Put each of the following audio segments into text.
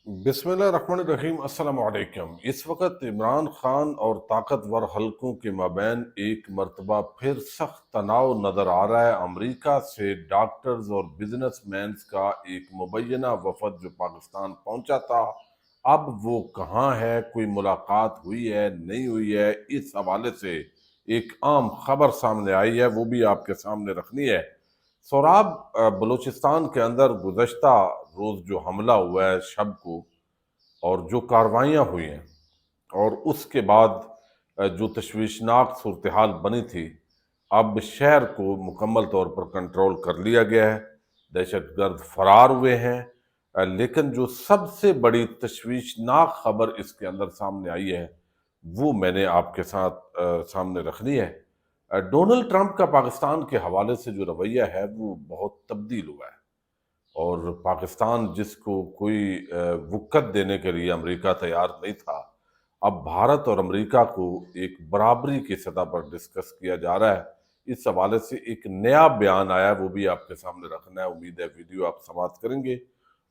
بسم اللہ الرحمن الرحیم۔ السلام علیکم۔ اس وقت عمران خان اور طاقتور حلقوں کے مابین ایک مرتبہ پھر سخت تناؤ نظر آ رہا ہے۔ امریکہ سے ڈاکٹرز اور بزنس مینز کا ایک مبینہ وفد جو پاکستان پہنچا تھا، اب وہ کہاں ہے، کوئی ملاقات ہوئی ہے نہیں ہوئی ہے، اس حوالے سے ایک عام خبر سامنے آئی ہے، وہ بھی آپ کے سامنے رکھنی ہے۔ سوراب بلوچستان کے اندر گزشتہ روز جو حملہ ہوا ہے شب کو، اور جو کاروائیاں ہوئی ہیں، اور اس کے بعد جو تشویشناک صورتحال بنی تھی، اب شہر کو مکمل طور پر کنٹرول کر لیا گیا ہے، دہشت گرد فرار ہوئے ہیں۔ لیکن جو سب سے بڑی تشویشناک خبر اس کے اندر سامنے آئی ہے، وہ میں نے آپ کے ساتھ سامنے رکھنی ہے۔ ڈونلڈ ٹرمپ کا پاکستان کے حوالے سے جو رویہ ہے وہ بہت تبدیل ہوا ہے، اور پاکستان جس کو کوئی وقت دینے کے لیے امریکہ تیار نہیں تھا، اب بھارت اور امریکہ کو ایک برابری کی سطح پر ڈسکس کیا جا رہا ہے۔ اس حوالے سے ایک نیا بیان آیا ہے، وہ بھی آپ کے سامنے رکھنا ہے۔ امید ہے ویڈیو آپ سماعت کریں گے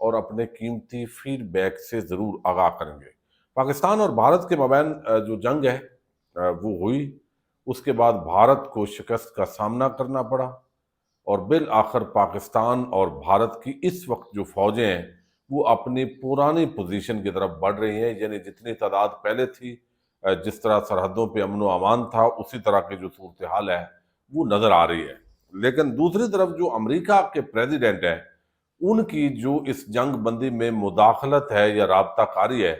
اور اپنے قیمتی فیڈ بیک سے ضرور آگاہ کریں گے۔ پاکستان اور بھارت کے مابین جو جنگ ہے وہ ہوئی، اس کے بعد بھارت کو شکست کا سامنا کرنا پڑا، اور بالآخر پاکستان اور بھارت کی اس وقت جو فوجیں ہیں وہ اپنی پرانی پوزیشن کی طرف بڑھ رہی ہیں، یعنی جتنی تعداد پہلے تھی، جس طرح سرحدوں پہ امن و امان تھا، اسی طرح کی جو صورتحال ہے وہ نظر آ رہی ہے۔ لیکن دوسری طرف جو امریکہ کے پریزیڈنٹ ہیں، ان کی جو اس جنگ بندی میں مداخلت ہے یا رابطہ کاری ہے،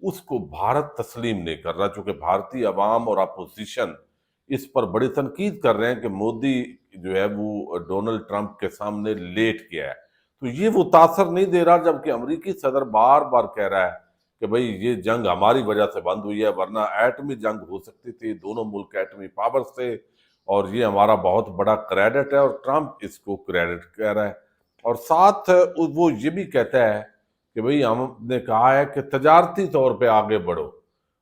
اس کو بھارت تسلیم نہیں کر رہا، چونکہ بھارتی عوام اور اپوزیشن اس پر بڑی تنقید کر رہے ہیں کہ مودی جو ہے وہ ڈونلڈ ٹرمپ کے سامنے لیٹ کیا ہے۔ تو یہ وہ تاثر نہیں دے رہا، جبکہ امریکی صدر بار بار کہہ رہا ہے کہ بھئی یہ جنگ ہماری وجہ سے بند ہوئی ہے، ورنہ ایٹمی جنگ ہو سکتی تھی، دونوں ملک ایٹمی پاورز تھے، اور یہ ہمارا بہت بڑا کریڈٹ ہے، اور ٹرمپ اس کو کریڈٹ کہہ رہا ہے۔ اور ساتھ وہ یہ بھی کہتا ہے کہ بھئی ہم نے کہا ہے کہ تجارتی طور پہ آگے بڑھو،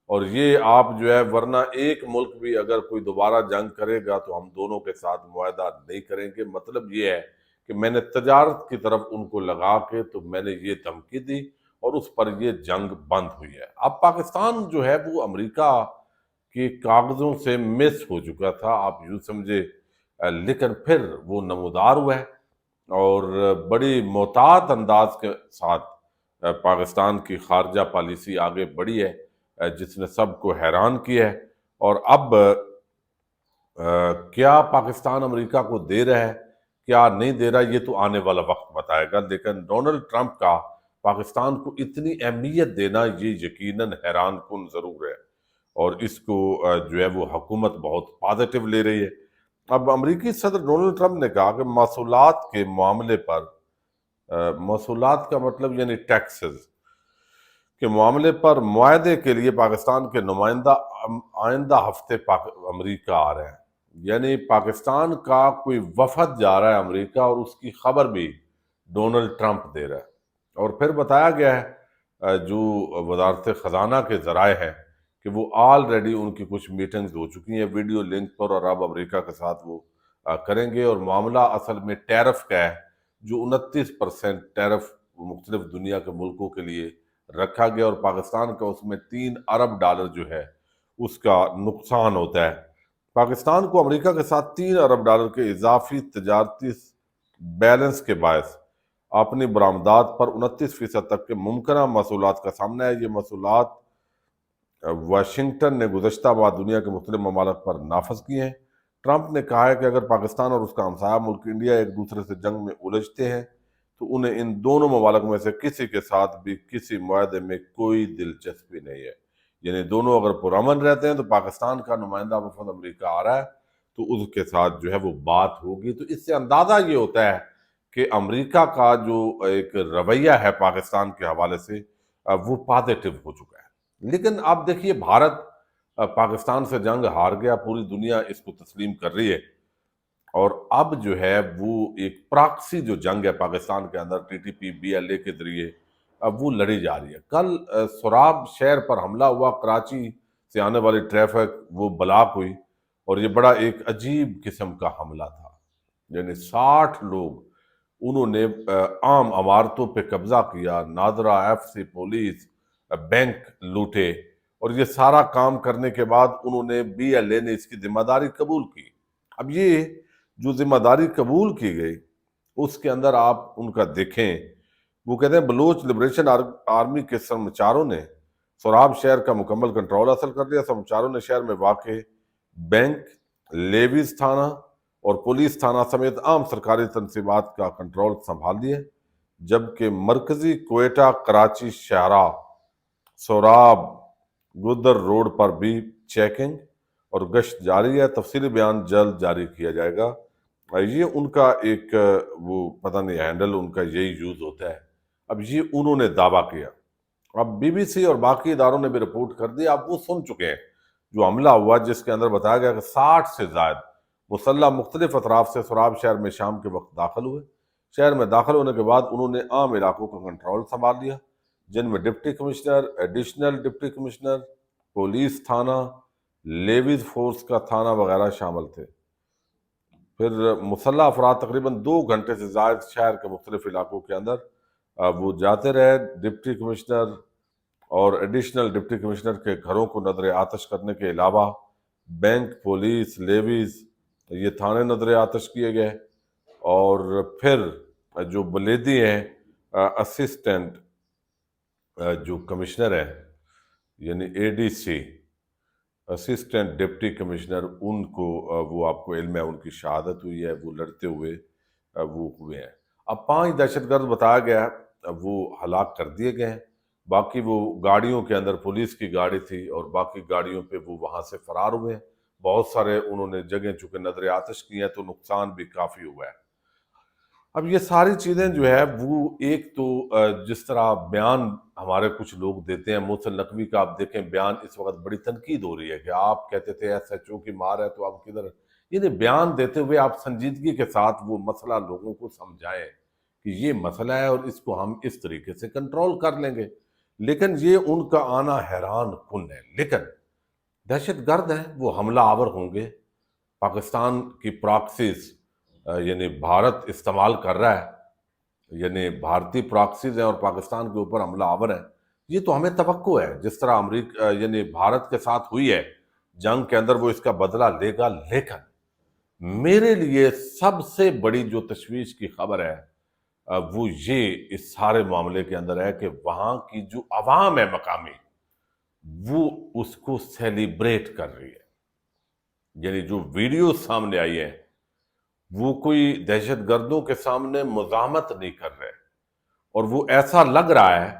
اور یہ آپ جو ہے، ورنہ ایک ملک بھی اگر کوئی دوبارہ جنگ کرے گا تو ہم دونوں کے ساتھ معاہدہ نہیں کریں گے۔ مطلب یہ ہے کہ میں نے تجارت کی طرف ان کو لگا کے تو میں نے یہ دھمکی دی، اور اس پر یہ جنگ بند ہوئی ہے۔ اب پاکستان جو ہے وہ امریکہ کے کاغذوں سے مس ہو چکا تھا، آپ یوں سمجھے، لیکن پھر وہ نمودار ہوا ہے، اور بڑی محتاط انداز کے ساتھ پاکستان کی خارجہ پالیسی آگے بڑھی ہے، جس نے سب کو حیران کیا ہے۔ اور اب کیا پاکستان امریکہ کو دے رہا ہے، کیا نہیں دے رہا، یہ تو آنے والا وقت بتائے گا، لیکن ڈونلڈ ٹرمپ کا پاکستان کو اتنی اہمیت دینا یہ یقیناً حیران کن ضرور ہے، اور اس کو جو ہے وہ حکومت بہت پازیٹیو لے رہی ہے۔ اب امریکی صدر ڈونلڈ ٹرمپ نے کہا کہ محصولات کے معاملے پر، محصولات کا مطلب یعنی ٹیکسز کے معاملے پر معاہدے کے لیے پاکستان کے نمائندہ آئندہ ہفتے امریکہ آ رہے ہیں۔ یعنی پاکستان کا کوئی وفد جا رہا ہے امریکہ، اور اس کی خبر بھی ڈونلڈ ٹرمپ دے رہا ہے۔ اور پھر بتایا گیا ہے جو وزارت خزانہ کے ذرائع ہیں کہ وہ آلریڈی ان کی کچھ میٹنگز ہو چکی ہیں ویڈیو لنک پر، اور اب امریکہ کے ساتھ وہ کریں گے۔ اور معاملہ اصل میں ٹیرف کا ہے، جو 29% ٹیرف مختلف دنیا کے ملکوں کے لیے رکھا گیا، اور پاکستان کا اس میں $3 ارب جو ہے اس کا نقصان ہوتا ہے۔ پاکستان کو امریکہ کے ساتھ $3 ارب کے اضافی تجارتی بیلنس کے باعث اپنی برآمدات پر 29% تک کے ممکنہ محصولات کا سامنا ہے۔ یہ محصولات واشنگٹن نے گزشتہ ماہ دنیا کے مختلف ممالک پر نافذ کیے ہیں۔ ٹرمپ نے کہا ہے کہ اگر پاکستان اور اس کا ہمسایہ ملک انڈیا ایک دوسرے سے جنگ میں الجھتے ہیں تو انہیں ان دونوں ممالک میں سے کسی کے ساتھ بھی کسی معاہدے میں کوئی دلچسپی نہیں ہے۔ یعنی دونوں اگر پرامن رہتے ہیں تو پاکستان کا نمائندہ وفد امریکہ آ رہا ہے تو اس کے ساتھ جو ہے وہ بات ہوگی۔ تو اس سے اندازہ یہ ہوتا ہے کہ امریکہ کا جو ایک رویہ ہے پاکستان کے حوالے سے وہ پازیٹیو ہو چکا ہے۔ لیکن آپ دیکھیے، بھارت پاکستان سے جنگ ہار گیا، پوری دنیا اس کو تسلیم کر رہی ہے، اور اب جو ہے وہ ایک پراکسی جو جنگ ہے پاکستان کے اندر TTP BLA کے ذریعے اب وہ لڑی جا رہی ہے۔ کل سوراب شہر پر حملہ ہوا، کراچی سے آنے والی ٹریفک وہ بلاک ہوئی، اور یہ بڑا ایک عجیب قسم کا حملہ تھا۔ یعنی 60 لوگ انہوں نے عام عمارتوں پہ قبضہ کیا، NADRA F C police, bank لوٹے، اور یہ سارا کام کرنے کے بعد انہوں نے بی ایل اے نے اس کی ذمہ داری قبول کی۔ اب یہ جو ذمہ داری قبول کی گئی اس کے اندر آپ ان کا دیکھیں، وہ کہتے ہیں بلوچ لبریشن آرمی کے سرمچاروں نے سوراب شہر کا مکمل کنٹرول حاصل کر لیا۔ سرمچاروں نے شہر میں واقع بینک، لیویز تھانہ اور پولیس تھانہ سمیت عام سرکاری تنصیبات کا کنٹرول سنبھال لیا، جبکہ مرکزی کوئٹہ کراچی شاہراہ سوراب گدر روڈ پر بھی چیکنگ اور گشت جاری ہے۔ تفصیلی بیان جلد جاری کیا جائے گا۔ یہ ان کا ایک وہ پتہ نہیں ہینڈل ان کا یہی یوز ہوتا ہے۔ اب یہ انہوں نے دعویٰ کیا، اب بی بی سی اور باقی اداروں نے بھی رپورٹ کر دی، آپ وہ سن چکے ہیں جو حملہ ہوا جس کے اندر بتایا گیا کہ 60 سے زائد مسلح مختلف اطراف سے سوراب شہر میں شام کے وقت داخل ہوئے۔ شہر میں داخل ہونے کے بعد انہوں نے عام علاقوں کا کنٹرول سنبھال لیا، جن میں deputy commissioner, additional deputy commissioner, police تھانہ، لیویز فورس کا تھانہ وغیرہ شامل تھے۔ پھر مسلح افراد تقریباً 2 گھنٹے سے زائد شہر کے مختلف علاقوں کے اندر وہ جاتے رہے۔ ڈپٹی کمشنر اور ایڈیشنل ڈپٹی کمشنر کے گھروں کو نظر آتش کرنے کے علاوہ بینک، پولیس، لیویز، یہ تھانے نظر آتش کیے گئے۔ اور پھر جو بلیدی ہیں اسسٹنٹ جو کمشنر ہیں یعنی A D C assistant deputy commissioner, ان کو وہ آپ کو علم ہے ان کی شہادت ہوئی ہے، وہ لڑتے ہوئے وہ ہوئے ہیں۔ اب 5 دہشت گرد بتایا گیا وہ ہلاک کر دیے گئے ہیں، باقی وہ گاڑیوں کے اندر پولیس کی گاڑی تھی اور باقی گاڑیوں پہ وہ وہاں سے فرار ہوئے ہیں۔ بہت سارے انہوں نے جگہ چکے نظر آتش کی ہیں تو نقصان بھی کافی ہوا ہے۔ اب یہ ساری چیزیں جو ہے وہ ایک تو جس طرح بیان ہمارے کچھ لوگ دیتے ہیں، محسن نقوی کا آپ دیکھیں بیان اس وقت بڑی تنقید ہو رہی ہے کہ آپ کہتے تھے ایس ایچ او کی مار ہے تو آپ کدھر، یعنی بیان دیتے ہوئے آپ سنجیدگی کے ساتھ وہ مسئلہ لوگوں کو سمجھائیں کہ یہ مسئلہ ہے اور اس کو ہم اس طریقے سے کنٹرول کر لیں گے۔ لیکن یہ ان کا آنا حیران کن ہے۔ لیکن دہشت گرد ہیں، وہ حملہ آور ہوں گے، پاکستان کی پراکسیز یعنی بھارت استعمال کر رہا ہے، یعنی بھارتی پراکسیز ہیں اور پاکستان کے اوپر حملہ آور ہیں، یہ تو ہمیں توقع ہے جس طرح امریکہ یعنی بھارت کے ساتھ ہوئی ہے جنگ کے اندر وہ اس کا بدلہ لے گا۔ لیکن میرے لیے سب سے بڑی جو تشویش کی خبر ہے وہ یہ اس سارے معاملے کے اندر ہے کہ وہاں کی جو عوام ہے مقامی وہ اس کو سیلیبریٹ کر رہی ہے۔ یعنی جو ویڈیو سامنے آئی ہے وہ کوئی دہشت گردوں کے سامنے مزاحمت نہیں کر رہے، اور وہ ایسا لگ رہا ہے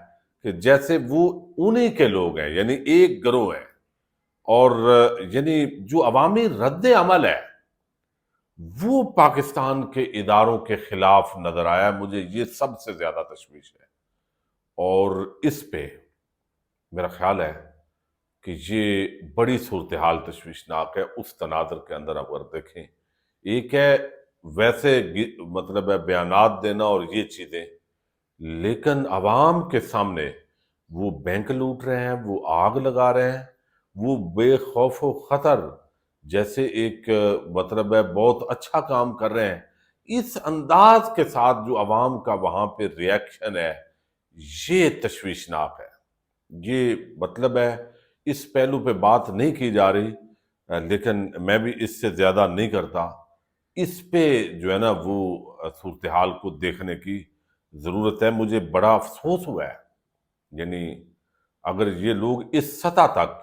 کہ جیسے وہ انہی کے لوگ ہیں، یعنی ایک گروہ ہے۔ اور یعنی جو عوامی رد عمل ہے وہ پاکستان کے اداروں کے خلاف نظر آیا، مجھے یہ سب سے زیادہ تشویش ہے۔ اور اس پہ میرا خیال ہے کہ یہ بڑی صورتحال تشویشناک ہے۔ اس تناظر کے اندر اگر دیکھیں، ایک ہے ویسے مطلب ہے بیانات دینا اور یہ چیزیں، لیکن عوام کے سامنے وہ بینک لوٹ رہے ہیں، وہ آگ لگا رہے ہیں، وہ بے خوف و خطر جیسے ایک مطلب ہے بہت اچھا کام کر رہے ہیں۔ اس انداز کے ساتھ جو عوام کا وہاں پہ ری ایکشن ہے یہ تشویشناک ہے۔ یہ مطلب ہے اس پہلو پہ بات نہیں کی جا رہی، لیکن میں بھی اس سے زیادہ نہیں کرتا۔ اس پہ جو ہے نا وہ صورتحال کو دیکھنے کی ضرورت ہے۔ مجھے بڑا افسوس ہوا ہے، یعنی اگر یہ لوگ اس سطح تک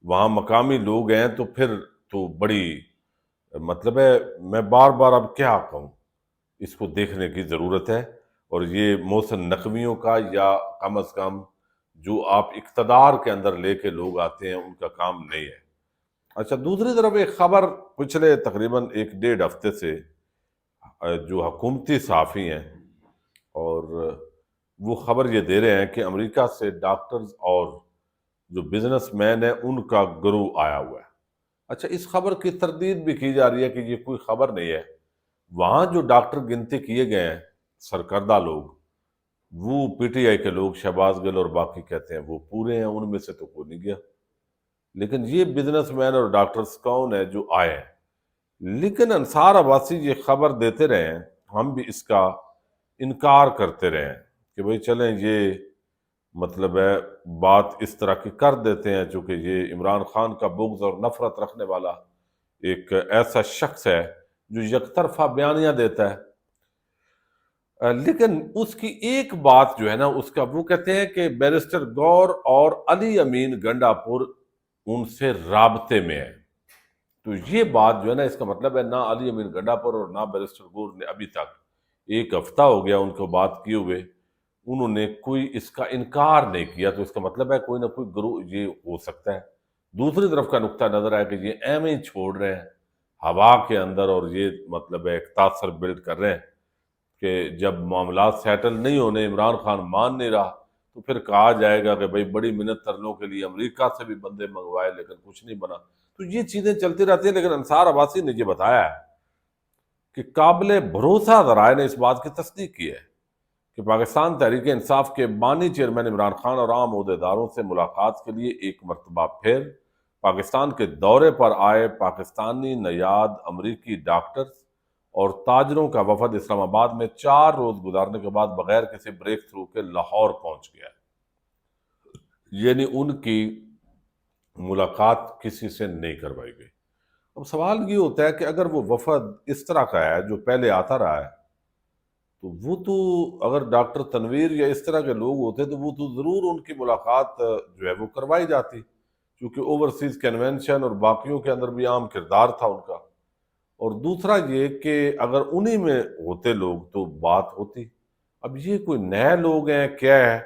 وہاں مقامی لوگ ہیں تو پھر تو بڑی مطلب ہے، میں بار بار اب کیا کہوں، اس کو دیکھنے کی ضرورت ہے۔ اور یہ محسن نقویوں کا یا کم از کم جو آپ اقتدار کے اندر لے کے لوگ آتے ہیں ان کا کام نہیں ہے۔ اچھا، دوسری طرف ایک خبر پچھلے تقریباً 1 ڈیڑھ ہفتے سے جو حکومتی صحافی ہیں اور وہ خبر یہ دے رہے ہیں کہ امریکہ سے ڈاکٹرز اور جو بزنس مین ہیں ان کا گروہ آیا ہوا ہے۔ اچھا، اس خبر کی تردید بھی کی جا رہی ہے کہ یہ کوئی خبر نہیں ہے۔ وہاں جو ڈاکٹر گنتی کیے گئے ہیں سرکردہ لوگ، وہ پی ٹی آئی کے لوگ، شہباز گل اور باقی کہتے ہیں وہ پورے ہیں، ان میں سے تو کوئی نہیں گیا۔ لیکن یہ بزنس مین اور ڈاکٹرز کون ہے جو آئے ہیں؟ لیکن انصار عباسی یہ خبر دیتے رہے ہیں، ہم بھی اس کا انکار کرتے رہے ہیں کہ بھئی چلیں یہ مطلب ہے بات اس طرح کی کر دیتے ہیں، چونکہ یہ عمران خان کا بغض اور نفرت رکھنے والا ایک ایسا شخص ہے جو یک طرفہ بیانیاں دیتا ہے۔ لیکن اس کی ایک بات جو ہے نا اس کا، وہ کہتے ہیں کہ بیرسٹر گور اور علی امین گنڈا پور ان سے رابطے میں ہے۔ تو یہ بات جو ہے نا، اس کا مطلب ہے نہ علی امین گنڈا پور اور نہ بیرسٹر گور نے ابھی تک، ایک ہفتہ ہو گیا ان کو بات کیے ہوئے، انہوں نے کوئی اس کا انکار نہیں کیا، تو اس کا مطلب ہے کوئی نہ کوئی گروہ یہ ہو سکتا ہے۔ دوسری طرف کا نقطہ نظر ہے کہ یہ ایم ہی چھوڑ رہے ہیں ہوا کے اندر، اور یہ مطلب ہے ایک تاثر بلڈ کر رہے ہیں کہ جب معاملات سیٹل نہیں ہونے، عمران خان مان نہیں رہا، تو پھر کہا جائے گا کہ بھئی بڑی منت ترلوں کے لیے امریکہ سے بھی بندے منگوائے لیکن کچھ نہیں بنا۔ تو یہ چیزیں چلتی رہتی ہیں، لیکن انصار عباسی نے یہ بتایا ہے کہ قابل بھروسہ ذرائع نے اس بات کی تصدیق کی ہے کہ پاکستان تحریک انصاف کے بانی چیئرمین عمران خان اور عام عہدیداروں سے ملاقات کے لیے ایک مرتبہ پھر پاکستان کے دورے پر آئے پاکستانی نیاد امریکی ڈاکٹرز اور تاجروں کا وفد اسلام آباد میں 4 روز گزارنے کے بعد بغیر کسی بریک تھرو کے لاہور پہنچ گیا۔ یعنی ان کی ملاقات کسی سے نہیں کروائی گئی۔ اب سوال یہ ہوتا ہے کہ اگر وہ وفد اس طرح کا ہے جو پہلے آتا رہا ہے، تو وہ تو اگر ڈاکٹر تنویر یا اس طرح کے لوگ ہوتے تو وہ تو ضرور ان کی ملاقات جو ہے وہ کروائی جاتی، کیونکہ اوورسیز کنونشن اور باقیوں کے اندر بھی عام کردار تھا ان کا۔ اور دوسرا یہ کہ اگر انہی میں ہوتے لوگ تو بات ہوتی۔ اب یہ کوئی نئے لوگ ہیں کیا ہے،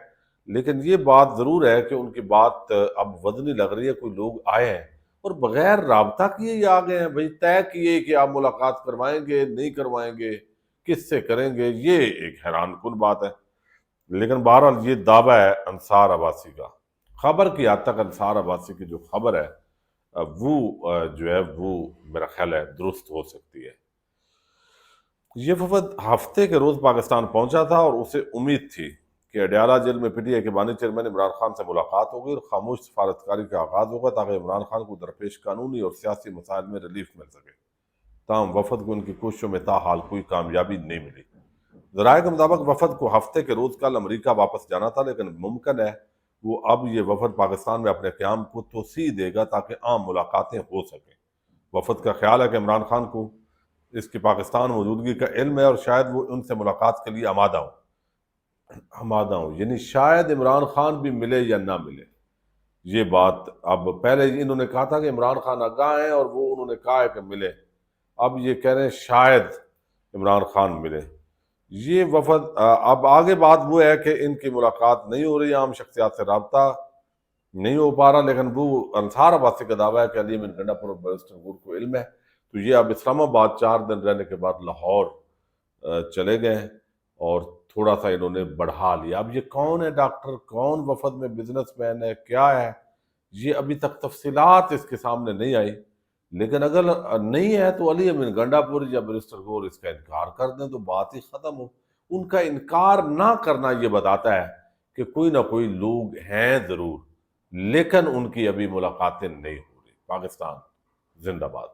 لیکن یہ بات ضرور ہے کہ ان کی بات اب وزنی لگ رہی ہے، کوئی لوگ آئے ہیں اور بغیر رابطہ کیے ہی آ گئے ہیں، بھئی طے کیے کہ آپ ملاقات کروائیں گے نہیں کروائیں گے، کس سے کریں گے، یہ ایک حیران کن بات ہے۔ لیکن بہرحال یہ دعویٰ ہے انصار عباسی کا۔ خبر کی حد تک انصار عباسی کی جو خبر ہے وہ جو ہے وہ میرا خیال ہے درست ہو سکتی ہے۔ یہ وفد ہفتے کے روز پاکستان پہنچا تھا اور اسے امید تھی کہ اڈیالہ جیل میں پی ٹی آئی کے بانی چیئرمین عمران خان سے ملاقات ہوگی اور خاموش سفارتکاری کا آغاز ہوگا تاکہ عمران خان کو درپیش قانونی اور سیاسی مسائل میں ریلیف مل سکے۔ تاہم وفد کو ان کی کوششوں میں تاحال کوئی کامیابی نہیں ملی۔ ذرائع کے مطابق وفد کو ہفتے کے روز کل امریکہ واپس جانا تھا، لیکن ممکن ہے وہ اب یہ وفد پاکستان میں اپنے قیام کو توسیع دے گا تاکہ عام ملاقاتیں ہو سکیں۔ وفد کا خیال ہے کہ عمران خان کو اس کی پاکستان موجودگی کا علم ہے اور شاید وہ ان سے ملاقات کے لیے آمادہ ہوں، یعنی شاید عمران خان بھی ملے یا نہ ملے۔ یہ بات اب پہلے انہوں نے کہا تھا کہ عمران خان آگاہ ہیں اور وہ انہوں نے کہا ہے کہ ملے، اب یہ کہہ رہے ہیں شاید عمران خان ملے۔ یہ وفد اب آگے بات وہ ہے کہ ان کی ملاقات نہیں ہو رہی، عام شخصیات سے رابطہ نہیں ہو پا رہا، لیکن وہ انصار عباسی کا دعویٰ ہے کہ علی امین گنڈا پور اور بیرسٹر گور کو علم ہے۔ تو یہ اب اسلام آباد 4 دن رہنے کے بعد لاہور چلے گئے اور تھوڑا سا انہوں نے بڑھا لیا۔ اب یہ کون ہے ڈاکٹر، کون وفد میں بزنس مین ہے، کیا ہے، یہ ابھی تک تفصیلات اس کے سامنے نہیں آئی۔ لیکن اگر نہیں ہے تو علی امین گنڈا پور یا بیرسٹر گور اس کا انکار کر دیں تو بات ہی ختم ہو۔ ان کا انکار نہ کرنا یہ بتاتا ہے کہ کوئی نہ کوئی لوگ ہیں ضرور، لیکن ان کی ابھی ملاقاتیں نہیں ہو رہی۔ پاکستان زندہ باد۔